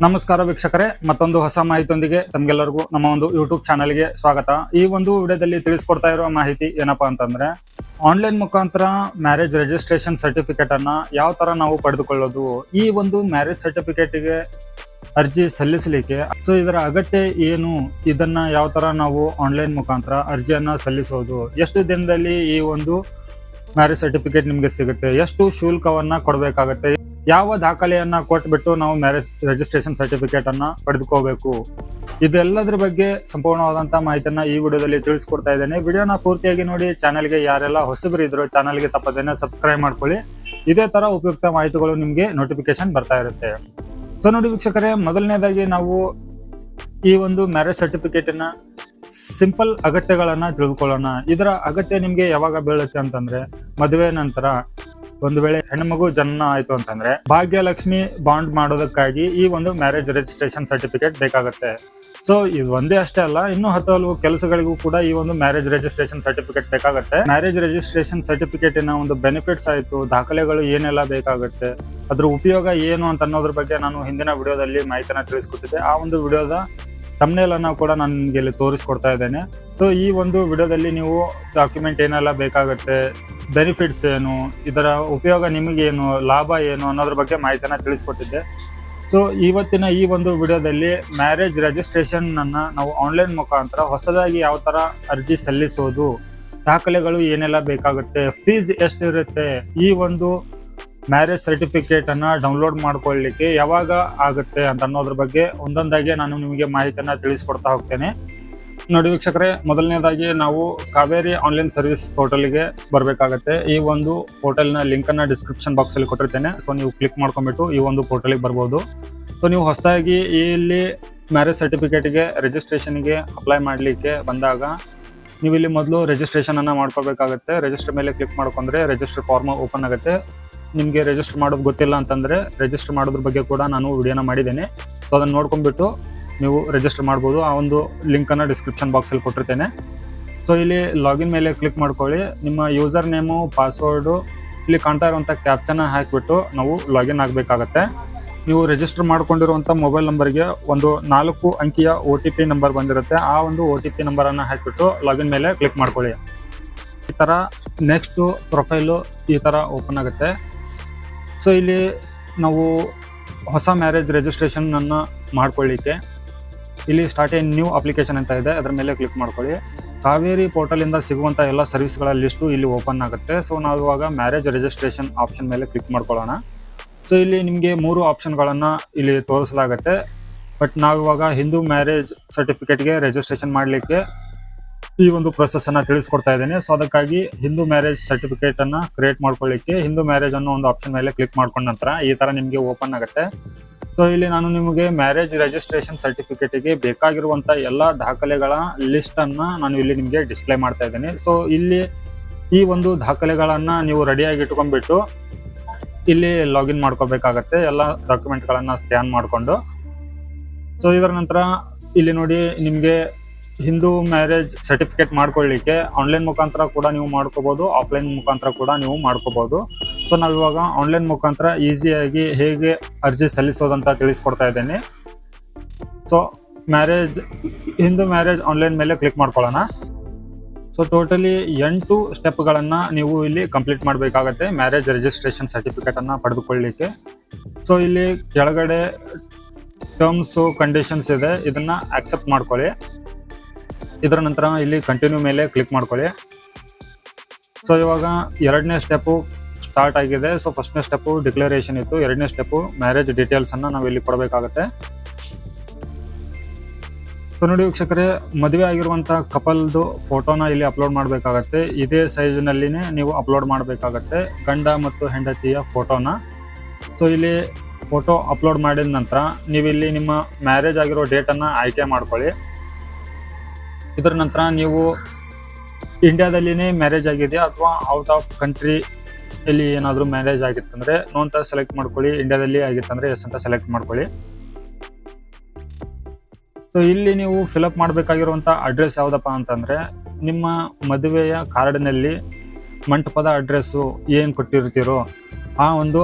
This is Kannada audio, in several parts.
ನಮಸ್ಕಾರ ವೀಕ್ಷಕರೇ, ಮತ್ತೊಂದು ಹೊಸ ಮಾಹಿತಿಯೊಂದಿಗೆ ತಮಗೆಲ್ಲರಿಗೂ ನಮ್ಮ ಒಂದು ಯೂಟ್ಯೂಬ್ ಚಾನಲ್ಗೆ ಸ್ವಾಗತ. ಈ ಒಂದು ವಿಡಿಯೋದಲ್ಲಿ ತಿಳಿಸ್ಕೊಡ್ತಾ ಇರುವ ಮಾಹಿತಿ ಏನಪ್ಪಾ ಅಂತಂದ್ರೆ, ಆನ್ಲೈನ್ ಮುಖಾಂತರ ಮ್ಯಾರೇಜ್ ರಿಜಿಸ್ಟ್ರೇಷನ್ ಸರ್ಟಿಫಿಕೇಟ್ ಅನ್ನ ಯಾವ ತರ ನಾವು ಪಡೆದುಕೊಳ್ಳೋದು, ಈ ಒಂದು ಮ್ಯಾರೇಜ್ ಸರ್ಟಿಫಿಕೇಟ್ಗೆ ಅರ್ಜಿ ಸಲ್ಲಿಸಲಿಕ್ಕೆ ಇದರ ಅಗತ್ಯ ಏನು, ಇದನ್ನ ಯಾವ ತರ ನಾವು ಆನ್ಲೈನ್ ಮುಖಾಂತರ ಅರ್ಜಿಯನ್ನ ಸಲ್ಲಿಸೋದು, ಎಷ್ಟು ದಿನದಲ್ಲಿ ಈ ಒಂದು ಮ್ಯಾರೇಜ್ ಸರ್ಟಿಫಿಕೇಟ್ ನಿಮ್ಗೆ ಸಿಗುತ್ತೆ, ಎಷ್ಟು ಶುಲ್ಕವನ್ನ ಕೊಡಬೇಕಾಗತ್ತೆ, ಯಾವ ದಾಖಲೆಯನ್ನ ಕೊಟ್ಬಿಟ್ಟು ನಾವು ಮ್ಯಾರೇಜ್ ರಿಜಿಸ್ಟ್ರೇಷನ್ ಸರ್ಟಿಫಿಕೇಟ್ ಅನ್ನ ಪಡೆದುಕೋಬೇಕು, ಇದೆಲ್ಲದ್ರ ಬಗ್ಗೆ ಸಂಪೂರ್ಣವಾದಂತ ಮಾಹಿತಿಯನ್ನ ಈ ವಿಡಿಯೋದಲ್ಲಿ ತಿಳಿಸ್ಕೊಡ್ತಾ ಇದ್ದೇನೆ. ವಿಡಿಯೋನ ಪೂರ್ತಿಯಾಗಿ ನೋಡಿ. ಚಾನಲ್ಗೆ ಯಾರೆಲ್ಲ ಹೊಸಬರು ಇದ್ರು ಚಾನಲ್ಗೆ ತಪ್ಪದೇನೆ ಸಬ್ಸ್ಕ್ರೈಬ್ ಮಾಡ್ಕೊಳ್ಳಿ. ಇದೇ ತರ ಉಪಯುಕ್ತ ಮಾಹಿತಿಗಳು ನಿಮ್ಗೆ ನೋಟಿಫಿಕೇಶನ್ ಬರ್ತಾ ಇರುತ್ತೆ. ಸೊ ನೋಡಿ ವೀಕ್ಷಕರೇ, ಮೊದಲನೇದಾಗಿ ನಾವು ಈ ಒಂದು ಮ್ಯಾರೇಜ್ ಸರ್ಟಿಫಿಕೇಟ್ ನ ಸಿಂಪಲ್ ಅಗತ್ಯಗಳನ್ನ ತಿಳಿದುಕೊಳ್ಳೋಣ. ಇದರ ಅಗತ್ಯ ನಿಮ್ಗೆ ಯಾವಾಗ ಬೀಳುತ್ತೆ ಅಂತಂದ್ರೆ, ಮದುವೆ ನಂತರ ಒಂದು ವೇಳೆ ಹೆಣ್ಮಗು ಜನ್ಮ ಆಯ್ತು ಅಂತಂದ್ರೆ ಭಾಗ್ಯಲಕ್ಷ್ಮಿ ಬಾಂಡ್ ಮಾಡೋದಕ್ಕಾಗಿ ಈ ಒಂದು ಮ್ಯಾರೇಜ್ ರಿಜಿಸ್ಟ್ರೇಷನ್ ಸರ್ಟಿಫಿಕೇಟ್ ಬೇಕಾಗುತ್ತೆ. ಸೊ ಇದು ಒಂದೇ ಅಷ್ಟೇ ಅಲ್ಲ, ಇನ್ನೂ ಹಲವು ಕೆಲಸಗಳಿಗೂ ಕೂಡ ಈ ಒಂದು ಮ್ಯಾರೇಜ್ ರಿಜಿಸ್ಟ್ರೇಷನ್ ಸರ್ಟಿಫಿಕೇಟ್ ಬೇಕಾಗುತ್ತೆ. ಮ್ಯಾರೇಜ್ ರಿಜಿಸ್ಟ್ರೇಷನ್ ಸರ್ಟಿಫಿಕೇಟ್ ನ ಒಂದು ಬೆನಿಫಿಟ್ಸ್ ಆಯ್ತು, ದಾಖಲೆಗಳು ಏನೆಲ್ಲ ಬೇಕಾಗುತ್ತೆ, ಅದ್ರ ಉಪಯೋಗ ಏನು ಅಂತ ಅನ್ನೋದ್ರ ಬಗ್ಗೆ ನಾನು ಹಿಂದಿನ ವಿಡಿಯೋದಲ್ಲಿ ಮಾಹಿತಿನ ತಿಳಿಸ್ಕೊಟ್ಟಿದ್ದೆ. ಆ ಒಂದು ವಿಡಿಯೋದ ಥಂಬ್ನೇಲ್ ಅನ್ನ ಕೂಡ ನಾನು ನಿಮ್ಗೆ ಇಲ್ಲಿ ತೋರಿಸ್ಕೊಡ್ತಾ ಇದ್ದೇನೆ. ಸೊ ಈ ಒಂದು ವಿಡಿಯೋದಲ್ಲಿ ನೀವು ಡಾಕ್ಯುಮೆಂಟ್ ಏನೆಲ್ಲ ಬೇಕಾಗುತ್ತೆ, ಬೆನಿಫಿಟ್ಸ್ ಏನು, ಇದರ ಉಪಯೋಗ ನಿಮಗೇನು, ಲಾಭ ಏನು ಅನ್ನೋದ್ರ ಬಗ್ಗೆ ಮಾಹಿತಿನ ತಿಳಿಸ್ಕೊಟ್ಟಿದ್ದೆ. ಸೊ ಇವತ್ತಿನ ಈ ಒಂದು ವಿಡಿಯೋದಲ್ಲಿ ಮ್ಯಾರೇಜ್ ರಿಜಿಸ್ಟ್ರೇಷನ್ ಅನ್ನ ನಾವು ಆನ್ಲೈನ್ ಮುಖಾಂತರ ಹೊಸದಾಗಿ ಯಾವ ತರ ಅರ್ಜಿ ಸಲ್ಲಿಸೋದು, ದಾಖಲೆಗಳು ಏನೆಲ್ಲ ಬೇಕಾಗುತ್ತೆ, ಫೀಸ್ ಎಷ್ಟಿರುತ್ತೆ, ಈ ಒಂದು ಮ್ಯಾರೇಜ್ ಸರ್ಟಿಫಿಕೇಟ್ ಅನ್ನ ಡೌನ್ಲೋಡ್ ಮಾಡ್ಕೊಳ್ಳಿಕ್ಕೆ ಯಾವಾಗ ಆಗುತ್ತೆ ಅಂತ ಅನ್ನೋದ್ರ ಬಗ್ಗೆ ಒಂದೊಂದಾಗಿ ನಾನು ನಿಮಗೆ ಮಾಹಿತಿಯನ್ನ ತಿಳಿಸ್ಕೊಡ್ತಾ ಹೋಗ್ತೇನೆ. ನೋಡಿ ವೀಕ್ಷಕರೇ, ಮೊದಲನೇದಾಗಿ ನಾವು ಕಾವೇರಿ ಆನ್ಲೈನ್ ಸರ್ವಿಸ್ ಪೋರ್ಟಲ್ಗೆ ಬರಬೇಕಾಗತ್ತೆ. ಈ ಒಂದು ಪೋರ್ಟಲ್ನ ಲಿಂಕ್ ಅನ್ನ ಡಿಸ್ಕ್ರಿಪ್ಷನ್ ಬಾಕ್ಸ್ ಅಲ್ಲಿ ಕೊಟ್ಟಿರ್ತೇನೆ. ಸೊ ನೀವು ಕ್ಲಿಕ್ ಮಾಡ್ಕೊಂಡ್ಬಿಟ್ಟು ಈ ಒಂದು ಪೋರ್ಟಲ್ಗೆ ಬರ್ಬೋದು. ಸೊ ನೀವು ಹೊಸದಾಗಿ ಇಲ್ಲಿ ಮ್ಯಾರೇಜ್ ಸರ್ಟಿಫಿಕೇಟ್ಗೆ ರಿಜಿಸ್ಟ್ರೇಷನ್ಗೆ ಅಪ್ಲೈ ಮಾಡಲಿಕ್ಕೆ ಬಂದಾಗ ನೀವು ಇಲ್ಲಿ ಮೊದಲು ರಿಜಿಸ್ಟ್ರೇಷನ್ ಅನ್ನ ಮಾಡ್ಕೋಬೇಕಾಗುತ್ತೆ. ರಿಜಿಸ್ಟರ್ ಮೇಲೆ ಕ್ಲಿಕ್ ಮಾಡ್ಕೊಂಡ್ರೆ ರಿಜಿಸ್ಟರ್ ಫಾರ್ಮ್ ಓಪನ್ ಆಗುತ್ತೆ. ನಿಮಗೆ ರಿಜಿಸ್ಟರ್ ಮಾಡೋದು ಗೊತ್ತಿಲ್ಲ ಅಂತಂದ್ರೆ ರಿಜಿಸ್ಟರ್ ಮಾಡೋದ್ರ ಬಗ್ಗೆ ಕೂಡ ನಾನು ವಿಡಿಯೋನ ಮಾಡಿದ್ದೇನೆ. ಸೊ ಅದನ್ನ ನೋಡ್ಕೊಂಡ್ಬಿಟ್ಟು ನೀವು ರಿಜಿಸ್ಟರ್ ಮಾಡ್ಬೋದು. ಆ ಒಂದು ಲಿಂಕ್ ಅನ್ನ ಡಿಸ್ಕ್ರಿಪ್ಷನ್ ಬಾಕ್ಸ್ ಅಲ್ಲಿ ಕೊಟ್ಟಿರ್ತೇನೆ. ಸೊ ಇಲ್ಲಿ ಲಾಗಿನ್ ಮೇಲೆ ಕ್ಲಿಕ್ ಮಾಡ್ಕೊಳ್ಳಿ. ನಿಮ್ಮ ಯೂಸರ್ ನೇಮು, ಪಾಸ್ವರ್ಡು, ಇಲ್ಲಿ ಕಾಣ್ತಾ ಇರುವಂತ ಕ್ಯಾಪ್ಚನ ಹಾಕಿಬಿಟ್ಟು ನಾವು ಲಾಗಿನ್ ಆಗಬೇಕಾಗತ್ತೆ. ನೀವು ರಿಜಿಸ್ಟರ್ ಮಾಡ್ಕೊಂಡಿರುವಂತ ಮೊಬೈಲ್ ನಂಬರ್ಗೆ ಒಂದು 4 ಅಂಕಿಯ OTP ನಂಬರ್ ಬಂದಿರುತ್ತೆ. ಆ ಒಂದು OTP ನಂಬರ್ ಅನ್ನ ಹಾಕಿಬಿಟ್ಟು ಲಾಗಿನ್ ಮೇಲೆ ಕ್ಲಿಕ್ ಮಾಡ್ಕೊಳ್ಳಿ. ಈ ತರ ನೆಕ್ಸ್ಟ್ ಪ್ರೊಫೈಲು ಈ ತರ ಓಪನ್ ಆಗುತ್ತೆ. ಸೊ ಇಲ್ಲಿ ನಾವು ಹೊಸ ಮ್ಯಾರೇಜ್ ರಿಜಿಸ್ಟ್ರೇಷನ್ ಅನ್ನ ಮಾಡ್ಕೊಳ್ಳಿಕ್ಕೆ ಇಲ್ಲಿ ಸ್ಟಾರ್ಟ್ ಎ ನ್ಯೂ ಅಪ್ಲಿಕೇಶನ್ ಅಂತ ಇದೆ, ಅದರ ಮೇಲೆ ಕ್ಲಿಕ್ ಮಾಡ್ಕೊಳ್ಳಿ. ಕಾವೇರಿ ಪೋರ್ಟಲ್ ಇಂದ ಸಿಗುವಂತ ಎಲ್ಲ ಸರ್ವಿಸ್ಗಳ ಲಿಸ್ಟು ಇಲ್ಲಿ ಓಪನ್ ಆಗುತ್ತೆ. ಸೊ ನಾವು ಇವಾಗ ಮ್ಯಾರೇಜ್ ರಿಜಿಸ್ಟ್ರೇಷನ್ ಆಪ್ಷನ್ ಮೇಲೆ ಕ್ಲಿಕ್ ಮಾಡ್ಕೊಳ್ಳೋಣ. ಸೊ ಇಲ್ಲಿ ನಿಮಗೆ 3 ಆಪ್ಷನ್ಗಳನ್ನ ಇಲ್ಲಿ ತೋರಿಸಲಾಗುತ್ತೆ. ಬಟ್ ನಾವಿವಾಗ ಹಿಂದೂ ಮ್ಯಾರೇಜ್ ಸರ್ಟಿಫಿಕೇಟ್ಗೆ ರಿಜಿಸ್ಟ್ರೇಷನ್ ಮಾಡಲಿಕ್ಕೆ ಈ ಒಂದು ಪ್ರೊಸೆಸ್ ಅನ್ನ ತಿಳಿಸ್ಕೊಡ್ತಾ ಇದ್ದೇನೆ. ಸೊ ಅದಕ್ಕಾಗಿ ಹಿಂದೂ ಮ್ಯಾರೇಜ್ ಸರ್ಟಿಫಿಕೇಟ್ ಅನ್ನ ಕ್ರಿಯೇಟ್ ಮಾಡ್ಕೊಳ್ಳಿಕ್ಕೆ ಹಿಂದೂ ಮ್ಯಾರೇಜ್ ಅನ್ನೋ ಒಂದು ಆಪ್ಷನ್ ಮೇಲೆ ಕ್ಲಿಕ್ ಮಾಡ್ಕೊಂಡ ನಂತರ ಈ ತರ ನಿಮಗೆ ಓಪನ್ ಆಗುತ್ತೆ. ಸೊ ಇಲ್ಲಿ ನಾನು ನಿಮಗೆ ಮ್ಯಾರೇಜ್ ರಿಜಿಸ್ಟ್ರೇಷನ್ ಸರ್ಟಿಫಿಕೇಟ್ಗೆ ಬೇಕಾಗಿರುವಂತ ಎಲ್ಲಾ ದಾಖಲೆಗಳ ಲಿಸ್ಟ್ ಅನ್ನ ನಾನು ಇಲ್ಲಿ ನಿಮಗೆ ಡಿಸ್ಪ್ಲೇ ಮಾಡ್ತಾ ಇದ್ದೇನೆ. ಸೊ ಇಲ್ಲಿ ಈ ಒಂದು ದಾಖಲೆಗಳನ್ನ ನೀವು ರೆಡಿಯಾಗಿ ಇಟ್ಕೊಂಡ್ಬಿಟ್ಟು ಇಲ್ಲಿ ಲಾಗಿನ್ ಮಾಡ್ಕೋಬೇಕಾಗತ್ತೆ, ಎಲ್ಲ ಡಾಕ್ಯುಮೆಂಟ್ ಗಳನ್ನ ಸ್ಕ್ಯಾನ್ ಮಾಡ್ಕೊಂಡು. ಸೊ ಇದರ ನಂತರ ಇಲ್ಲಿ ನೋಡಿ, ನಿಮ್ಗೆ ಹಿಂದೂ ಮ್ಯಾರೇಜ್ ಸರ್ಟಿಫಿಕೇಟ್ ಮಾಡ್ಕೊಳ್ಳಿಕ್ಕೆ ಆನ್ಲೈನ್ ಮುಖಾಂತರ ಕೂಡ ನೀವು ಮಾಡ್ಕೋಬಹುದು, ಆಫ್ಲೈನ್ ಮುಖಾಂತರ ಕೂಡ ನೀವು ಮಾಡ್ಕೋಬಹುದು. ಸೊ ನಾವಿವಾಗ ಆನ್ಲೈನ್ ಮುಖಾಂತರ ಈಸಿಯಾಗಿ ಹೇಗೆ ಅರ್ಜಿ ಸಲ್ಲಿಸೋದಂತ ತಿಳಿಸ್ಕೊಡ್ತಾ ಇದ್ದೇನೆ. ಸೊ ಹಿಂದೂ ಮ್ಯಾರೇಜ್ ಆನ್ಲೈನ್ ಮೇಲೆ ಕ್ಲಿಕ್ ಮಾಡ್ಕೊಳ್ಳೋಣ. ಸೊ ಟೋಟಲಿ 8 ಸ್ಟೆಪ್ಗಳನ್ನ ನೀವು ಇಲ್ಲಿ ಕಂಪ್ಲೀಟ್ ಮಾಡಬೇಕಾಗತ್ತೆ ಮ್ಯಾರೇಜ್ ರಿಜಿಸ್ಟ್ರೇಷನ್ ಸರ್ಟಿಫಿಕೇಟ್ ಅನ್ನ ಪಡೆದುಕೊಳ್ಳಿಕ್ಕೆ. ಸೊ ಇಲ್ಲಿ ಕೆಳಗಡೆ ಟರ್ಮ್ಸ್ ಕಂಡೀಷನ್ಸ್ ಇದೆ, ಇದನ್ನ ಆಕ್ಸೆಪ್ಟ್ ಮಾಡ್ಕೊಳ್ಳಿ. ಇದರ ನಂತರ ಇಲ್ಲಿ ಕಂಟಿನ್ಯೂ ಮೇಲೆ ಕ್ಲಿಕ್ ಮಾಡ್ಕೊಳ್ಳಿ. ಸೊ ಇವಾಗ 2ನೇ ಸ್ಟೆಪ್ ಸ್ಟಾರ್ಟ್ ಆಗಿದೆ. ಸೊ ಫಸ್ಟ್ನೇ ಸ್ಟೆಪ್ ಡಿಕ್ಲರೇಷನ್ ಇತ್ತು, 2ನೇ ಸ್ಟೆಪ್ ಮ್ಯಾರೇಜ್ ಡೀಟೇಲ್ಸ್ ಅನ್ನ ನಾವು ಇಲ್ಲಿ ಕೊಡಬೇಕಾಗತ್ತೆ. ಸೊ ನೋಡಿ ವೀಕ್ಷಕರೇ, ಮದುವೆ ಆಗಿರುವಂತ ಕಪಲ್ದು ಫೋಟೋನ ಇಲ್ಲಿ ಅಪ್ಲೋಡ್ ಮಾಡಬೇಕಾಗತ್ತೆ. ಇದೇ ಸೈಜ್ ನಲ್ಲಿನೇ ನೀವು ಅಪ್ಲೋಡ್ ಮಾಡಬೇಕಾಗತ್ತೆ, ಗಂಡ ಮತ್ತು ಹೆಂಡತಿಯ ಫೋಟೋನ. ಸೊ ಇಲ್ಲಿ ಫೋಟೋ ಅಪ್ಲೋಡ್ ಮಾಡಿದ ನಂತರ ನೀವು ಇಲ್ಲಿ ನಿಮ್ಮ ಮ್ಯಾರೇಜ್ ಆಗಿರೋ ಡೇಟ್ ಅನ್ನ ಆಯ್ಕೆ ಮಾಡ್ಕೊಳ್ಳಿ. ಇದರ ನಂತರ ನೀವು ಇಂಡಿಯಾದಲ್ಲಿನೇ ಮ್ಯಾರೇಜ್ ಆಗಿದೆ ಅಥವಾ ಔಟ್ ಆಫ್ ಕಂಟ್ರಿ ಇಲ್ಲಿ ಏನಾದರೂ ಮ್ಯಾರೇಜ್ ಆಗಿತ್ತಂದ್ರೆ ನೋ ಅಂತ ಸೆಲೆಕ್ಟ್ ಮಾಡ್ಕೊಳ್ಳಿ, ಇಂಡಿಯಾದಲ್ಲಿ ಆಗಿತ್ತಂದ್ರೆ ಎಸ್ ಅಂತ ಸೆಲೆಕ್ಟ್ ಮಾಡ್ಕೊಳ್ಳಿ. ಸೊ ಇಲ್ಲಿ ನೀವು ಫಿಲಪ್ ಮಾಡಬೇಕಾಗಿರುವಂಥ ಅಡ್ರೆಸ್ ಯಾವುದಪ್ಪ ಅಂತಂದ್ರೆ, ನಿಮ್ಮ ಮದುವೆಯ ಕಾರ್ಡ್ನಲ್ಲಿ ಮಂಟಪದ ಅಡ್ರೆಸ್ಸು ಏನು ಕೊಟ್ಟಿರ್ತೀರೋ ಆ ಒಂದು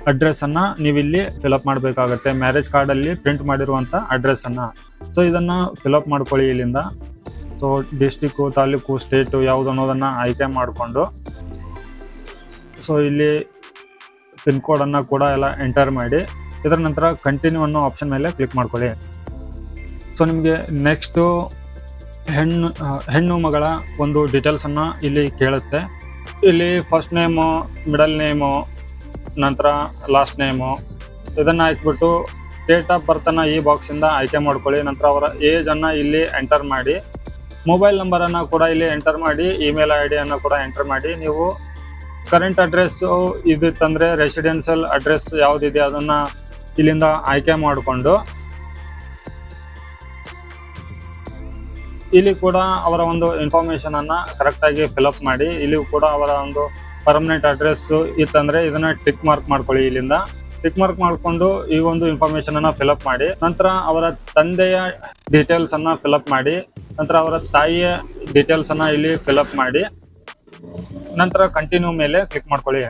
ಅಡ್ರೆಸ್ ಅನ್ನ ನೀವು ಇಲ್ಲಿ ಫಿಲಪ್ ಮಾಡಬೇಕಾಗತ್ತೆ, ಮ್ಯಾರೇಜ್ ಕಾರ್ಡ್ ಅಲ್ಲಿ ಪ್ರಿಂಟ್ ಮಾಡಿರುವಂತ ಅಡ್ರೆಸ್ ಅನ್ನ. ಸೊ ಇದನ್ನ ಫಿಲಪ್ ಮಾಡ್ಕೊಳ್ಳಿ ಇಲ್ಲಿಂದ. ಸೊ ಡಿಸ್ಟಿಕ್ಕು, ತಾಲೂಕು, ಸ್ಟೇಟು ಯಾವುದು ಅನ್ನೋದನ್ನ ಆಯ್ಕೆ ಮಾಡಿಕೊಂಡು, ಸೊ ಇಲ್ಲಿ ಪಿನ್ ಕೋಡ್ ಅನ್ನ ಕೂಡ ಎಲ್ಲ ಎಂಟರ್ ಮಾಡಿ, ಇದರ ನಂತರ ಕಂಟಿನ್ಯೂ ಅನ್ನೋ ಆಪ್ಷನ್ ಮೇಲೆ ಕ್ಲಿಕ್ ಮಾಡ್ಕೊಳ್ಳಿ. ಸೊ ನಿಮಗೆ ನೆಕ್ಸ್ಟು ಹೆಣ್ಣು ಮಗಳ ಒಂದು ಡೀಟೇಲ್ಸ್ ಅನ್ನ ಇಲ್ಲಿ ಕೇಳುತ್ತೆ. ಇಲ್ಲಿ ಫಸ್ಟ್ ನೇಮು, ಮಿಡಲ್ ನೇಮು, ನಂತರ ಲಾಸ್ಟ್ ನೇಮು ಇದನ್ನ ಹಾಕ್ಬಿಟ್ಟು ಡೇಟ್ ಆಫ್ ಬರ್ತ್ ಅನ್ನ ಈ ಬಾಕ್ಸ್ ಇಂದ ಆಯ್ಕೆ ಮಾಡ್ಕೊಳ್ಳಿ. ನಂತರ ಅವರ ಏಜ್ ಅನ್ನ ಇಲ್ಲಿ ಎಂಟರ್ ಮಾಡಿ, ಮೊಬೈಲ್ ನಂಬರ್ ಅನ್ನ ಕೂಡ ಇಲ್ಲಿ ಎಂಟರ್ ಮಾಡಿ, ಇಮೇಲ್ ಐ ಡಿ ಅನ್ನ ಕೂಡ ಎಂಟರ್ ಮಾಡಿ. ನೀವು ಕರೆಂಟ್ ಅಡ್ರೆಸ್ ಇದಿತ್ತಂದ್ರೆ ರೆಸಿಡೆನ್ಷಿಯಲ್ ಅಡ್ರೆಸ್ ಯಾವುದಿದೆ ಅದನ್ನ ಇಲ್ಲಿಂದ ಆಯ್ಕೆ ಮಾಡಿಕೊಂಡು, ಇಲ್ಲಿ ಕೂಡ ಅವರ ಒಂದು ಇನ್ಫಾರ್ಮೇಶನ್ ಅನ್ನ ಕರೆಕ್ಟ್ ಆಗಿ ಫಿಲಪ್ ಮಾಡಿ. ಇಲ್ಲಿ ಕೂಡ ಅವರ ಒಂದು ಪರ್ಮನೆಂಟ್ ಅಡ್ರೆಸ್ ಇತ್ತಂದ್ರೆ ಇದನ್ನ ಟಿಕ್ ಮಾರ್ಕ್ ಮಾಡ್ಕೊಳ್ಳಿ. ಇಲ್ಲಿಂದ ಟಿಕ್ ಮಾರ್ಕ್ ಮಾಡಿಕೊಂಡು ಈ ಒಂದು ಇನ್ಫಾರ್ಮೇಶನ್ ಅನ್ನ ಫಿಲಪ್ ಮಾಡಿ. ನಂತರ ಅವರ ತಂದೆಯ ಡೀಟೇಲ್ಸ್ ಅನ್ನ ಫಿಲಪ್ ಮಾಡಿ, ನಂತರ ಅವರ ತಾಯಿಯ ಡೀಟೇಲ್ಸ್ ಅನ್ನ ಇಲ್ಲಿ ಫಿಲಪ್ ಮಾಡಿ, ನಂತರ ಕಂಟಿನ್ಯೂ ಮೇಲೆ ಕ್ಲಿಕ್ ಮಾಡ್ಕೊಳ್ಳಿ.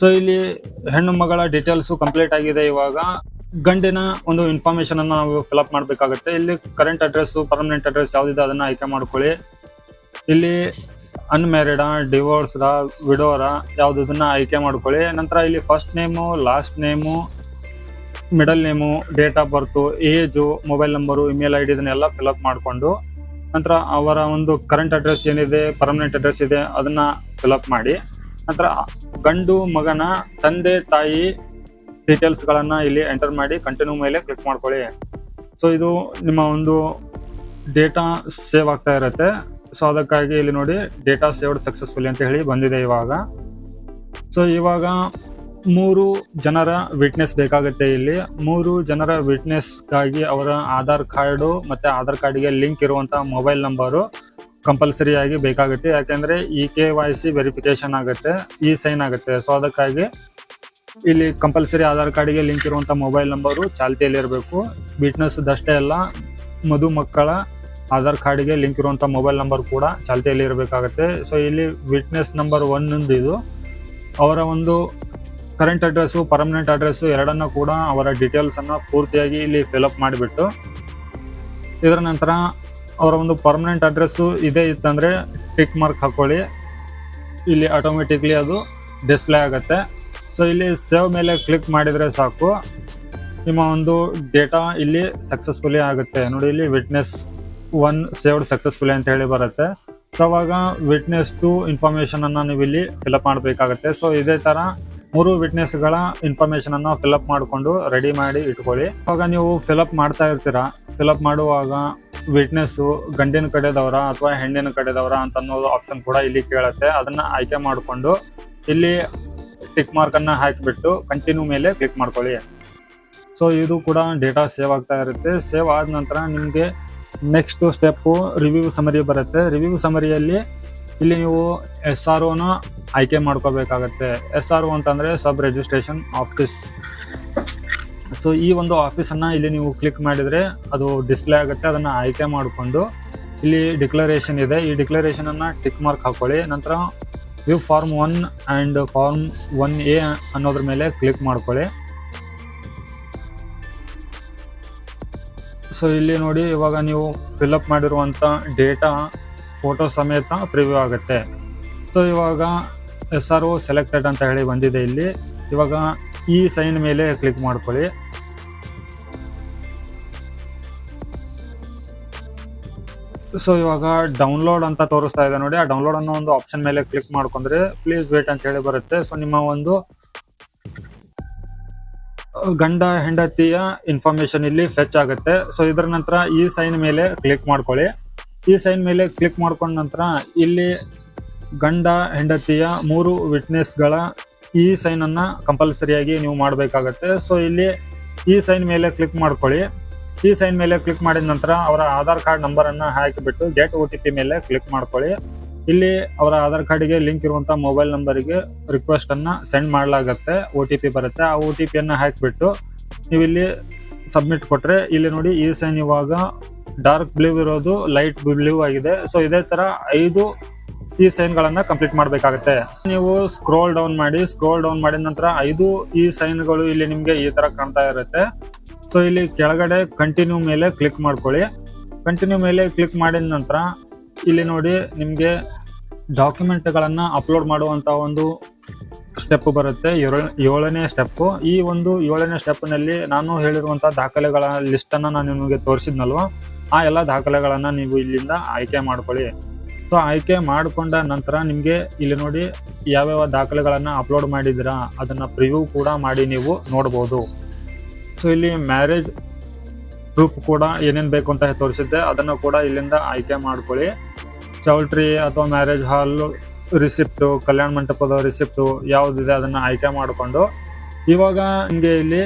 ಸೊ ಇಲ್ಲಿ ಹೆಣ್ಣು ಮಗಳ ಡೀಟೇಲ್ಸ್ ಕಂಪ್ಲೀಟ್ ಆಗಿದೆ. ಇವಾಗ ಗಂಡಿನ ಒಂದು ಇನ್ಫಾರ್ಮೇಶನ್ ಅನ್ನ ನಾವು ಫಿಲಪ್ ಮಾಡಬೇಕಾಗುತ್ತೆ. ಇಲ್ಲಿ ಕರೆಂಟ್ ಅಡ್ರೆಸ್, ಪರ್ಮನೆಂಟ್ ಅಡ್ರೆಸ್ ಯಾವ್ದಿದೆ ಅದನ್ನ ಆಯ್ಕೆ ಮಾಡ್ಕೊಳ್ಳಿ. ಇಲ್ಲಿ ಅನ್ಮ್ಯಾರಿಡಾ, ಡಿವೋರ್ಸ್ಡಾ, ವಿಡೋರಾ ಯಾವುದನ್ನ ಆಯ್ಕೆ ಮಾಡ್ಕೊಳ್ಳಿ. ನಂತರ ಇಲ್ಲಿ first name, last name, middle name, date of birth, age, mobile number, email I D ಇದನ್ನೆಲ್ಲ ಫಿಲಪ್ ಮಾಡಿಕೊಂಡು, ನಂತರ ಅವರ ಒಂದು ಕರೆಂಟ್ ಅಡ್ರೆಸ್ ಏನಿದೆ, ಪರ್ಮನೆಂಟ್ ಅಡ್ರೆಸ್ ಇದೆ ಅದನ್ನ ಫಿಲಪ್ ಮಾಡಿ. ನಂತರ ಗಂಡು ಮಗನ ತಂದೆ ತಾಯಿ ಡೀಟೇಲ್ಸ್ಗಳನ್ನ ಇಲ್ಲಿ ಎಂಟರ್ ಮಾಡಿ ಕಂಟಿನ್ಯೂ ಮೇಲೆ ಕ್ಲಿಕ್ ಮಾಡ್ಕೊಳ್ಳಿ. ಸೊ ಇದು ನಿಮ್ಮ ಒಂದು ಡೇಟಾ ಸೇವ್ ಆಗ್ತಾ ಇರುತ್ತೆ. ಸೊ ಅದಕ್ಕಾಗಿ ಇಲ್ಲಿ ನೋಡಿ ಡೇಟಾ ಸೇವ್ಡ್ ಸಕ್ಸಸ್ಫುಲಿ ಅಂತ ಹೇಳಿ ಬಂದಿದೆ ಇವಾಗ. ಸೊ ಇವಾಗ 3 ಜನರ ವಿಟ್ನೆಸ್ ಬೇಕಾಗುತ್ತೆ. ಇಲ್ಲಿ 3 ಜನರ ವಿಟ್ನೆಸ್ಗಾಗಿ ಅವರ ಆಧಾರ್ ಕಾರ್ಡು ಮತ್ತೆ ಆಧಾರ್ ಕಾರ್ಡ್ಗೆ ಲಿಂಕ್ ಇರುವಂತ ಮೊಬೈಲ್ ನಂಬರು ಕಂಪಲ್ಸರಿ ಆಗಿ ಬೇಕಾಗುತ್ತೆ. ಯಾಕೆಂದ್ರೆ KYC ವೆರಿಫಿಕೇಶನ್ ಆಗುತ್ತೆ, ಸೈನ್ ಆಗುತ್ತೆ. ಸೊ ಅದಕ್ಕಾಗಿ ಇಲ್ಲಿ ಕಂಪಲ್ಸರಿ ಆಧಾರ್ ಕಾರ್ಡ್ಗೆ ಲಿಂಕ್ ಇರುವಂತ ಮೊಬೈಲ್ ನಂಬರು ಚಾಲ್ತಿಯಲ್ಲಿ ಇರಬೇಕು. ವಿಟ್ನೆಸ್ ದಷ್ಟೇ ಅಲ್ಲ, ಮಧುಮಕ್ಕಳ ಆಧಾರ್ ಕಾರ್ಡ್ಗೆ ಲಿಂಕ್ ಇರುವಂತ ಮೊಬೈಲ್ ನಂಬರ್ ಕೂಡ ಚಾಲ್ತಿಯಲ್ಲಿ ಇರಬೇಕಾಗುತ್ತೆ. ಸೊ ಇಲ್ಲಿ ವಿಟ್ನೆಸ್ ನಂಬರ್ 1 ಇದು ಅವರ ಒಂದು ಕರೆಂಟ್ ಅಡ್ರೆಸ್ಸು, ಪರ್ಮನೆಂಟ್ ಅಡ್ರೆಸ್ಸು ಎರಡನ್ನ ಕೂಡ ಅವರ ಡೀಟೇಲ್ಸ್ ಅನ್ನ ಪೂರ್ತಿಯಾಗಿ ಇಲ್ಲಿ ಫಿಲಪ್ ಮಾಡಿಬಿಟ್ಟು, ಇದರ ನಂತರ ಅವರ ಒಂದು ಪರ್ಮನೆಂಟ್ ಅಡ್ರೆಸ್ಸು ಇದೇ ಇತ್ತಂದ್ರೆ ಟಿಕ್ ಮಾರ್ಕ್ ಹಾಕೊಳ್ಳಿ. ಇಲ್ಲಿ ಆಟೋಮೆಟಿಕ್ಲಿ ಅದು ಡಿಸ್ಪ್ಲೇ ಆಗುತ್ತೆ. ಸೊ ಇಲ್ಲಿ ಸೇವ್ ಮೇಲೆ ಕ್ಲಿಕ್ ಮಾಡಿದರೆ ಸಾಕು, ನಿಮ್ಮ ಒಂದು ಡೇಟಾ ಇಲ್ಲಿ ಸಕ್ಸಸ್ಫುಲಿ ಆಗುತ್ತೆ. ನೋಡಿ ಇಲ್ಲಿ ವಿಟ್ನೆಸ್ 1 ಸೇವ್ಡ್ ಸಕ್ಸಸ್ಫುಲಿ ಅಂತ ಹೇಳಿ ಬರುತ್ತೆ. ಸೊ ಅವಾಗ ವಿಟ್ನೆಸ್ 2 ಇನ್ಫಾರ್ಮೇಶನ್ ಅನ್ನ ನೀವು ಇಲ್ಲಿ ಫಿಲಪ್ ಮಾಡಬೇಕಾಗುತ್ತೆ. ಸೊ ಇದೇ ತರ 3 ವಿಟ್ನೆಸ್ಗಳ ಇನ್ಫಾರ್ಮೇಶನ್ ಅನ್ನ ಫಿಲಪ್ ಮಾಡಿಕೊಂಡು ರೆಡಿ ಮಾಡಿ ಇಟ್ಕೊಳ್ಳಿ. ಅವಾಗ ನೀವು ಫಿಲಪ್ ಮಾಡ್ತಾ ಇರ್ತೀರಾ, ಫಿಲಪ್ ಮಾಡುವಾಗ ವಿಟ್ನೆಸ್ ಗಂಡಿನ ಕಡೆದವರ ಅಥವಾ ಹೆಣ್ಣಿನ ಕಡೆದವರ ಅಂತ ಅನ್ನೋದು ಆಪ್ಷನ್ ಕೂಡ ಇಲ್ಲಿ ಕೇಳುತ್ತೆ. ಅದನ್ನ ಆಯ್ಕೆ ಮಾಡಿಕೊಂಡು ಇಲ್ಲಿ ಟಿಕ್ ಮಾರ್ಕ್ ಅನ್ನ ಹಾಕಿಬಿಟ್ಟು ಕಂಟಿನ್ಯೂ ಮೇಲೆ ಕ್ಲಿಕ್ ಮಾಡ್ಕೊಳ್ಳಿ. ಸೊ ಇದು ಕೂಡ ಡೇಟಾ ಸೇವ್ ಆಗ್ತಾ ಇರುತ್ತೆ. ಸೇವ್ ಆದ ನಂತರ ನಿಮಗೆ ನೆಕ್ಸ್ಟ್ ಸ್ಟೆಪ್ ರಿವ್ಯೂ ಸಮರಿ ಬರುತ್ತೆ. ರಿವ್ಯೂ ಸಮರಿಯಲ್ಲಿ ಇಲ್ಲಿ ನೀವು SRO ನ ಆಯ್ಕೆ ಮಾಡ್ಕೋಬೇಕಾಗತ್ತೆ. SRO ಅಂತಂದ್ರೆ ಸಬ್ ರಿಜಿಸ್ಟ್ರೇಷನ್ ಆಫೀಸ್. ಸೊ ಈ ಒಂದು ಆಫೀಸ್ ಅನ್ನ ಇಲ್ಲಿ ನೀವು ಕ್ಲಿಕ್ ಮಾಡಿದ್ರೆ ಅದು ಡಿಸ್ಪ್ಲೇ ಆಗುತ್ತೆ. ಅದನ್ನ ಆಯ್ಕೆ ಮಾಡಿಕೊಂಡು ಇಲ್ಲಿ ಡಿಕ್ಲರೇಷನ್ ಇದೆ, ಈ ಡಿಕ್ಲರೇಷನ್ ಅನ್ನ ಟಿಕ್ ಮಾರ್ಕ್ ಹಾಕೊಳ್ಳಿ. ನಂತರ view form 1 and form 1A ಅನ್ನೋದ್ರ ಮೇಲೆ ಕ್ಲಿಕ್ ಮಾಡ್ಕೊಳ್ಳಿ. ಸೊ ಇಲ್ಲಿ ನೋಡಿ ಇವಾಗ ನೀವು ಫಿಲಪ್ ಮಾಡಿರುವಂಥ ಡೇಟಾ ಫೋಟೋ ಸಮೇತ ಪ್ರಿವ್ಯೂ ಆಗುತ್ತೆ. ಸೊ ಇವಾಗ SRO ಸೆಲೆಕ್ಟೆಡ್ ಅಂತ ಹೇಳಿ ಬಂದಿದೆ ಇಲ್ಲಿ. ಇವಾಗ ಈ ಸೈನ್ ಮೇಲೆ ಕ್ಲಿಕ್ ಮಾಡ್ಕೊಳ್ಳಿ. ಸೊ ಇವಾಗ ಡೌನ್ಲೋಡ್ ಅಂತ ತೋರಿಸ್ತಾ ಇದೆ ನೋಡಿ, ಆ ಡೌನ್ಲೋಡ್ ಅನ್ನೋ ಒಂದು ಆಪ್ಷನ್ ಮೇಲೆ ಕ್ಲಿಕ್ ಮಾಡ್ಕೊಂಡ್ರೆ ಪ್ಲೀಸ್ ವೇಟ್ ಅಂತ ಹೇಳಿ ಬರುತ್ತೆ. ಸೊ ನಿಮ್ಮ ಒಂದು ಗಂಡ ಹೆಂಡತಿಯ ಇನ್ಫಾರ್ಮೇಶನ್ ಇಲ್ಲಿ ಫೆಚ್ ಆಗುತ್ತೆ. ಸೊ ಇದರ ನಂತರ ಈ ಸೈನ್ ಮೇಲೆ ಕ್ಲಿಕ್ ಮಾಡ್ಕೊಳ್ಳಿ. ಈ ಸೈನ್ ಮೇಲೆ ಕ್ಲಿಕ್ ಮಾಡ್ಕೊಂಡ ನಂತರ ಇಲ್ಲಿ ಗಂಡ ಹೆಂಡತಿಯ 3 ವಿಟ್ನೆಸ್ಗಳ ಈ ಸೈನ್ ಅನ್ನ ಕಂಪಲ್ಸರಿಯಾಗಿ ನೀವು ಮಾಡಬೇಕಾಗತ್ತೆ. ಸೊ ಇಲ್ಲಿ ಈ ಸೈನ್ ಮೇಲೆ ಕ್ಲಿಕ್ ಮಾಡ್ಕೊಳ್ಳಿ. ಈ ಸೈನ್ ಮೇಲೆ ಕ್ಲಿಕ್ ಮಾಡಿದ ನಂತರ ಅವರ ಆಧಾರ್ ಕಾರ್ಡ್ ನಂಬರ್ ಅನ್ನ ಹಾಕಿಬಿಟ್ಟು ಗೆಟ್ OTP ಮೇಲೆ ಕ್ಲಿಕ್ ಮಾಡ್ಕೊಳ್ಳಿ. ಇಲ್ಲಿ ಅವರ ಆಧಾರ್ ಕಾರ್ಡ್ಗೆ ಲಿಂಕ್ ಇರುವಂತ ಮೊಬೈಲ್ ನಂಬರ್ಗೆ ರಿಕ್ವೆಸ್ಟ್ ಅನ್ನ ಸೆಂಡ್ ಮಾಡಲಾಗುತ್ತೆ, OTP ಬರುತ್ತೆ. ಆ OTP ಅನ್ನ ಹಾಕಿಬಿಟ್ಟು ನೀವು ಇಲ್ಲಿ ಸಬ್ಮಿಟ್ ಕೊಟ್ರೆ ಇಲ್ಲಿ ನೋಡಿ ಈ ಸೈನ್ ಇವಾಗ ಡಾರ್ಕ್ ಬ್ಲೂ ಇರೋದು ಲೈಟ್ ಬ್ಲೂ ಆಗಿದೆ. ಸೊ ಇದೇ ತರ 5 ಈ ಸೈನ್ ಗಳನ್ನ ಕಂಪ್ಲೀಟ್ ಮಾಡಬೇಕಾಗುತ್ತೆ. ನೀವು ಸ್ಕ್ರೋಲ್ ಡೌನ್ ಮಾಡಿದ ನಂತರ 5 ಈ ಸೈನ್ ಗಳು ಇಲ್ಲಿ ನಿಮ್ಗೆ ಈ ತರ ಕಾಣ್ತಾ ಇರುತ್ತೆ. ಸೊ ಇಲ್ಲಿ ಕೆಳಗಡೆ ಕಂಟಿನ್ಯೂ ಮೇಲೆ ಕ್ಲಿಕ್ ಮಾಡ್ಕೊಳ್ಳಿ. ಕಂಟಿನ್ಯೂ ಮೇಲೆ ಕ್ಲಿಕ್ ಮಾಡಿದ ನಂತರ ಇಲ್ಲಿ ನೋಡಿ ನಿಮ್ಗೆ ಡಾಕ್ಯುಮೆಂಟ್ ಗಳನ್ನ ಅಪ್ಲೋಡ್ ಮಾಡುವಂತ ಒಂದು ಸ್ಟೆಪ್ ಬರುತ್ತೆ, 7ನೇ ಸ್ಟೆಪ್. ಈ ಒಂದು 7ನೇ ಸ್ಟೆಪ್ ನಲ್ಲಿ ನಾನು ಹೇಳಿರುವಂತಹ ದಾಖಲೆಗಳ ಲಿಸ್ಟ್ ಅನ್ನ ನಾನು ನಿಮಗೆ ತೋರಿಸಿದ್ನಲ್ವಾ, ಆ ಎಲ್ಲ ದಾಖಲೆಗಳನ್ನ ನೀವು ಇಲ್ಲಿಂದ ಆಯ್ಕೆ ಮಾಡ್ಕೊಳ್ಳಿ. ಸೊ ಆಯ್ಕೆ ಮಾಡ್ಕೊಂಡ ನಂತರ ನಿಮ್ಗೆ ಇಲ್ಲಿ ನೋಡಿ ಯಾವ್ಯಾವ ದಾಖಲೆಗಳನ್ನ ಅಪ್ಲೋಡ್ ಮಾಡಿದಿರಾ ಅದನ್ನ ಪ್ರಿವ್ಯೂ ಕೂಡ ಮಾಡಿ ನೀವು ನೋಡಬಹುದು. ಸೊ ಇಲ್ಲಿ ಮ್ಯಾರೇಜ್ ಪ್ರೂಫ್ ಕೂಡ ಏನೇನ್ ಬೇಕು ಅಂತ ತೋರಿಸಿದ್ದೆ, ಅದನ್ನ ಕೂಡ ಇಲ್ಲಿಂದ ಆಯ್ಕೆ ಮಾಡ್ಕೊಳ್ಳಿ. ಚೌಲ್ಟ್ರಿ ಅಥವಾ ಮ್ಯಾರೇಜ್ ಹಾಲ್ ರಿಸಿಪ್ಟು, ಕಲ್ಯಾಣ ಮಂಟಪದ ರಿಸಿಪ್ಟು ಯಾವ್ದಿದೆ ಅದನ್ನ ಆಯ್ಕೆ ಮಾಡಿಕೊಂಡು ಇವಾಗ ನಿಮಗೆ ಇಲ್ಲಿ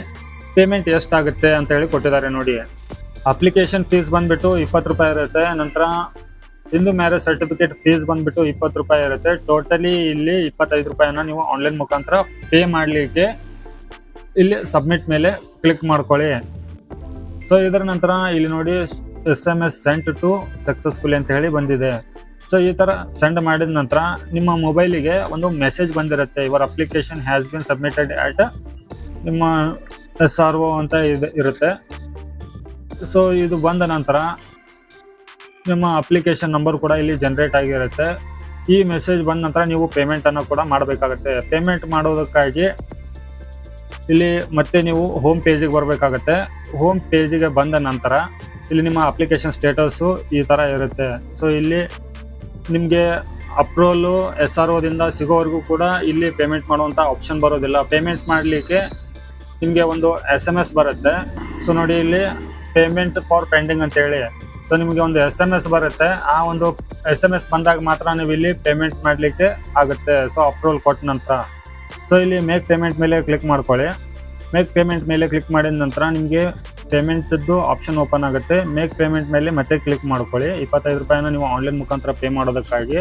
ಪೇಮೆಂಟ್ ಎಷ್ಟಾಗುತ್ತೆ ಅಂತ ಹೇಳಿ ಕೊಟ್ಟಿದ್ದಾರೆ ನೋಡಿ. ಅಪ್ಲಿಕೇಶನ್ ಫೀಸ್ ಬಂದ್ಬಿಟ್ಟು 20 ರೂಪಾಯಿ ಇರುತ್ತೆ. ನಂತರ ಹಿಂದೂ ಮ್ಯಾರೇಜ್ ಸರ್ಟಿಫಿಕೇಟ್ ಫೀಸ್ ಬಂದ್ಬಿಟ್ಟು 20 ರೂಪಾಯಿ ಇರುತ್ತೆ. ಟೋಟಲಿ ಇಲ್ಲಿ 25 ರೂಪಾಯಿನ ನೀವು ಆನ್ಲೈನ್ ಮುಖಾಂತರ ಪೇ ಮಾಡ್ಲಿಕ್ಕೆ ಇಲ್ಲಿ ಸಬ್ಮಿಟ್ ಮೇಲೆ ಕ್ಲಿಕ್ ಮಾಡ್ಕೊಳ್ಳಿ. ಸೊ ಇದರ ನಂತರ ಇಲ್ಲಿ ನೋಡಿ SMS ಸೆಂಟ್ ಟು ಸಕ್ಸಸ್ಫುಲ್ ಅಂತ ಹೇಳಿ ಬಂದಿದೆ. ಸೊ ಈ ತರ ಸೆಂಡ್ ಮಾಡಿದ ನಂತರ ನಿಮ್ಮ ಮೊಬೈಲಿಗೆ ಒಂದು ಮೆಸೇಜ್ ಬಂದಿರುತ್ತೆ, your application has been submitted at ನಿಮ್ಮ SRO ಅಂತ ಇರುತ್ತೆ. ಸೊ ಇದು ಬಂದ ನಂತರ ನಿಮ್ಮ ಅಪ್ಲಿಕೇಶನ್ ನಂಬರ್ ಕೂಡ ಇಲ್ಲಿ ಜನರೇಟ್ ಆಗಿರುತ್ತೆ. ಈ ಮೆಸೇಜ್ ಬಂದ ನಂತರ ನೀವು ಪೇಮೆಂಟ್ ಅನ್ನು ಕೂಡ ಮಾಡಬೇಕಾಗುತ್ತೆ. ಪೇಮೆಂಟ್ ಮಾಡೋದಕ್ಕಾಗಿ ಇಲ್ಲಿ ಮತ್ತೆ ನೀವು ಹೋಮ್ ಪೇಜಿಗೆ ಬರಬೇಕಾಗತ್ತೆ. ಹೋಮ್ ಪೇಜಿಗೆ ಬಂದ ನಂತರ ಇಲ್ಲಿ ನಿಮ್ಮ ಅಪ್ಲಿಕೇಶನ್ ಸ್ಟೇಟಸ್ ಈ ತರ ಇರುತ್ತೆ. ಸೊ ಇಲ್ಲಿ ನಿಮಗೆ ಅಪ್ರೂವಲ್ SRO ದಿಂದ ಸಿಗೋವರೆಗೂ ಕೂಡ ಇಲ್ಲಿ ಪೇಮೆಂಟ್ ಮಾಡುವಂತ ಆಪ್ಷನ್ ಬರೋದಿಲ್ಲ. ಪೇಮೆಂಟ್ ಮಾಡಲಿಕ್ಕೆ ನಿಮಗೆ ಒಂದು SMS ಬರುತ್ತೆ. ಸೊ ನೋಡಿ ಇಲ್ಲಿ ಪೇಮೆಂಟ್ ಫಾರ್ ಪೆಂಡಿಂಗ್ ಅಂತ ಹೇಳಿ, ಸೊ ನಿಮಗೆ ಒಂದು SMS ಬರುತ್ತೆ. ಆ ಒಂದು SMS ಬಂದಾಗ ಮಾತ್ರ ನೀವು ಇಲ್ಲಿ ಪೇಮೆಂಟ್ ಮಾಡಲಿಕ್ಕೆ ಆಗುತ್ತೆ. ಸೊ ಅಪ್ರೂವಲ್ ಕೊಟ್ಟ ನಂತರ ಸೊ ಇಲ್ಲಿ ಮೇಕ್ ಪೇಮೆಂಟ್ ಮೇಲೆ ಕ್ಲಿಕ್ ಮಾಡ್ಕೊಳ್ಳಿ. ಮೇಕ್ ಪೇಮೆಂಟ್ ಮೇಲೆ ಕ್ಲಿಕ್ ಮಾಡಿದ ನಂತರ ನಿಮಗೆ ಪೇಮೆಂಟ್ದು ಆಪ್ಷನ್ ಓಪನ್ ಆಗುತ್ತೆ. ಮೇಕ್ ಪೇಮೆಂಟ್ ಮೇಲೆ ಮತ್ತೆ ಕ್ಲಿಕ್ ಮಾಡ್ಕೊಳ್ಳಿ. 25 ರೂಪಾಯಿನ ನೀವು ಆನ್ಲೈನ್ ಮುಖಾಂತರ ಪೇ ಮಾಡೋದಕ್ಕಾಗಿ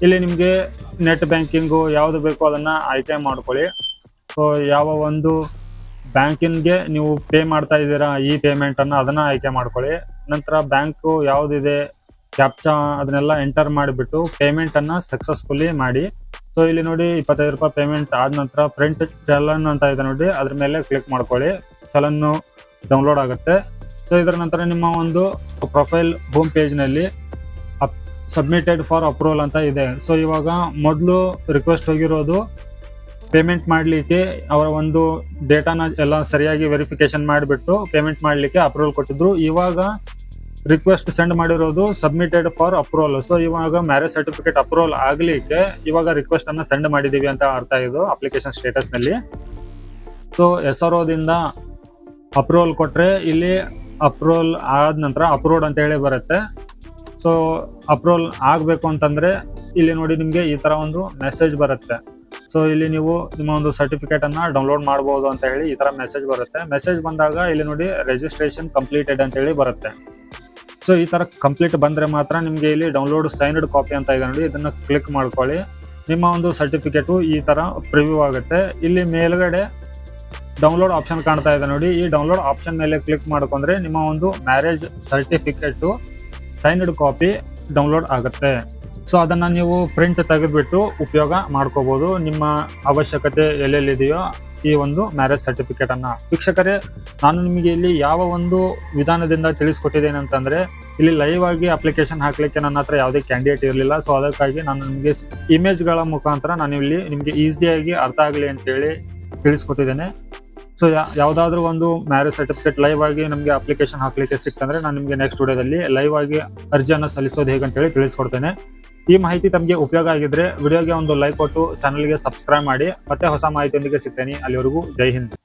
ಇಲ್ಲಿ ನಿಮಗೆ ನೆಟ್ ಬ್ಯಾಂಕಿಂಗು ಯಾವುದು ಬೇಕೋ ಅದನ್ನ ಆಯ್ಕೆ ಮಾಡ್ಕೊಳ್ಳಿ. ಸೊ ಯಾವ ಒಂದು ಬ್ಯಾಂಕಿನ್ಗೆ ನೀವು ಪೇ ಮಾಡ್ತಾ ಇದ್ದೀರಾ ಈ ಪೇಮೆಂಟ್ ಅನ್ನ ಅದನ್ನ ಆಯ್ಕೆ ಮಾಡ್ಕೊಳ್ಳಿ. ನಂತರ ಬ್ಯಾಂಕು ಯಾವುದಿದೆ ಕ್ಯಾಪ್ಚಾ ಅದನ್ನೆಲ್ಲ ಎಂಟರ್ ಮಾಡಿಬಿಟ್ಟು ಪೇಮೆಂಟ್ ಅನ್ನ ಸಕ್ಸಸ್ಫುಲಿ ಮಾಡಿ. ಸೊ ಇಲ್ಲಿ ನೋಡಿ 25 ರೂಪಾಯಿ ಪೇಮೆಂಟ್ ಆದ ನಂತರ ಪ್ರಿಂಟ್ ಚಲನ್ ಅಂತ ಇದೆ ನೋಡಿ, ಅದ್ರ ಮೇಲೆ ಕ್ಲಿಕ್ ಮಾಡ್ಕೊಳ್ಳಿ. ಚಲನ್ನು ಡೌನ್ಲೋಡ್ ಆಗುತ್ತೆ. ಸೊ ಇದರ ನಂತರ ನಿಮ್ಮ ಒಂದು ಪ್ರೊಫೈಲ್ ಹೋಮ್ ಪೇಜ್ ನಲ್ಲಿ ಸಬ್ಮಿಟೆಡ್ ಫಾರ್ ಅಪ್ರೂವಲ್ ಅಂತ ಇದೆ. ಸೊ ಇವಾಗ ಮೊದಲು ರಿಕ್ವೆಸ್ಟ್ ಹೋಗಿರೋದು ಪೇಮೆಂಟ್ ಮಾಡಲಿಕ್ಕೆ ಅವರ ಒಂದು ಡೇಟಾನ ಎಲ್ಲ ಸರಿಯಾಗಿ ವೆರಿಫಿಕೇಶನ್ ಮಾಡಿಬಿಟ್ಟು ಪೇಮೆಂಟ್ ಮಾಡಲಿಕ್ಕೆ ಅಪ್ರೂವಲ್ ಕೊಟ್ಟಿದ್ರು. ಇವಾಗ ರಿಕ್ವೆಸ್ಟ್ ಸೆಂಡ್ ಮಾಡಿರೋದು ಸಬ್ಮಿಟೆಡ್ ಫಾರ್ ಅಪ್ರೂವಲ್. ಸೊ ಇವಾಗ ಮ್ಯಾರೇಜ್ ಸರ್ಟಿಫಿಕೇಟ್ ಅಪ್ರೂವಲ್ ಆಗ್ಲಿಕ್ಕೆ ಇವಾಗ ರಿಕ್ವೆಸ್ಟ್ ಅನ್ನ ಸೆಂಡ್ ಮಾಡಿದೀವಿ ಅಂತ ಅರ್ಥ ಇದು ಅಪ್ಲಿಕೇಶನ್ ಸ್ಟೇಟಸ್ ನಲ್ಲಿ. ಸೊ SRO ದಿಂದ ಅಪ್ರೂವಲ್ ಕೊಟ್ರೆ ಇಲ್ಲಿ ಅಪ್ರೂವಲ್ ಆದ ನಂತರ ಅಪ್ರೂವ್ಡ್ ಅಂತ ಹೇಳಿ ಬರುತ್ತೆ. ಸೊ ಅಪ್ರೂವಲ್ ಆಗ್ಬೇಕು ಅಂತಂದ್ರೆ ಇಲ್ಲಿ ನೋಡಿ ನಿಮ್ಗೆ ಈ ತರ ಒಂದು ಮೆಸೇಜ್ ಬರುತ್ತೆ. ಸೊ ಇಲ್ಲಿ ನೀವು ನಿಮ್ಮ ಒಂದು ಸರ್ಟಿಫಿಕೇಟ್ ಅನ್ನ ಡೌನ್ಲೋಡ್ ಮಾಡಬಹುದು ಅಂತ ಹೇಳಿ ಈ ತರ ಮೆಸೇಜ್ ಬರುತ್ತೆ. ಮೆಸೇಜ್ ಬಂದಾಗ ಇಲ್ಲಿ ನೋಡಿ ರಿಜಿಸ್ಟ್ರೇಷನ್ ಕಂಪ್ಲೀಟೆಡ್ ಅಂತ ಹೇಳಿ ಬರುತ್ತೆ. ಸೊ ಈ ತರ ಕಂಪ್ಲೀಟ್ ಬಂದ್ರೆ ಮಾತ್ರ ನಿಮ್ಗೆ ಇಲ್ಲಿ ಡೌನ್ಲೋಡ್ ಸೈನ್ಡ್ ಕಾಪಿ ಅಂತ ಇದೆ ನೋಡಿ, ಇದನ್ನ ಕ್ಲಿಕ್ ಮಾಡ್ಕೊಳ್ಳಿ. ನಿಮ್ಮ ಒಂದು ಸರ್ಟಿಫಿಕೇಟು ಈ ತರ ಪ್ರಿವ್ಯೂ ಆಗುತ್ತೆ. ಇಲ್ಲಿ ಮೇಲ್ಗಡೆ ಡೌನ್ಲೋಡ್ ಆಪ್ಷನ್ ಕಾಣ್ತಾ ಇದೆ ನೋಡಿ, ಈ ಡೌನ್ಲೋಡ್ ಆಪ್ಷನ್ ಮೇಲೆ ಕ್ಲಿಕ್ ಮಾಡ್ಕೊಂಡ್ರೆ ನಿಮ್ಮ ಒಂದು marriage certificate signed copy download ಆಗುತ್ತೆ. ಸೊ ಅದನ್ನ ನೀವು ಪ್ರಿಂಟ್ ತೆಗೆದ್ಬಿಟ್ಟು ಉಪಯೋಗ ಮಾಡ್ಕೋಬಹುದು ನಿಮ್ಮ ಅವಶ್ಯಕತೆ ಎಲ್ಲೆಲ್ಲಿದೆಯೋ ಈ ಒಂದು ಮ್ಯಾರೇಜ್ ಸರ್ಟಿಫಿಕೇಟ್ ಅನ್ನ. ವೀಕ್ಷಕರೇ, ನಾನು ನಿಮಗೆ ಇಲ್ಲಿ ಯಾವ ಒಂದು ವಿಧಾನದಿಂದ ತಿಳಿಸ್ಕೊಟ್ಟಿದ್ದೇನೆ ಅಂತಂದ್ರೆ, ಇಲ್ಲಿ ಲೈವ್ ಆಗಿ ಅಪ್ಲಿಕೇಶನ್ ಹಾಕ್ಲಿಕ್ಕೆ ನನ್ನ ಹತ್ರ ಯಾವುದೇ ಕ್ಯಾಂಡಿಡೇಟ್ ಇರಲಿಲ್ಲ. ಸೊ ಅದಕ್ಕಾಗಿ ನಾನು ನಿಮಗೆ ಇಮೇಜ್ಗಳ ಮುಖಾಂತರ ನಾನು ಇಲ್ಲಿ ನಿಮಗೆ ಈಸಿಯಾಗಿ ಅರ್ಥ ಆಗಲಿ ಅಂತೇಳಿ ತಿಳಿಸ್ಕೊಟ್ಟಿದ್ದೇನೆ. ಸೊ ಯಾವ್ದಾದ್ರು ಒಂದು ಮ್ಯಾರೇಜ್ ಸರ್ಟಿಫಿಕೇಟ್ ಲೈವ್ ಆಗಿ ನಮಗೆ ಅಪ್ಲಿಕೇಶನ್ ಹಾಕ್ಲಿಕ್ಕೆ ಸಿಕ್ತಂದ್ರೆ ನಾನು ನಿಮಗೆ ನೆಕ್ಸ್ಟ್ ವಿಡಿಯೋದಲ್ಲಿ ಲೈವ್ ಆಗಿ ಅರ್ಜಿಯನ್ನು ಸಲ್ಲಿಸೋದು ಹೇಗಂತೇಳಿ ತಿಳಿಸ್ಕೊಡ್ತೇನೆ. ಈ ಮಾಹಿತಿ ತಮಗೆ ಉಪಯೋಗ ಆಗಿದ್ರೆ ವಿಡಿಯೋಗೆ ಒಂದು ಲೈಕ್ ಕೊಟ್ಟು ಚಾನಲ್ಗೆ ಸಬ್ಸ್ಕ್ರೈಬ್ ಮಾಡಿ. ಮತ್ತೆ ಹೊಸ ಮಾಹಿತಿಯೊಂದಿಗೆ ಸಿಗ್ತೇನೆ. ಅಲ್ಲಿವರೆಗೂ ಜೈ ಹಿಂದ್.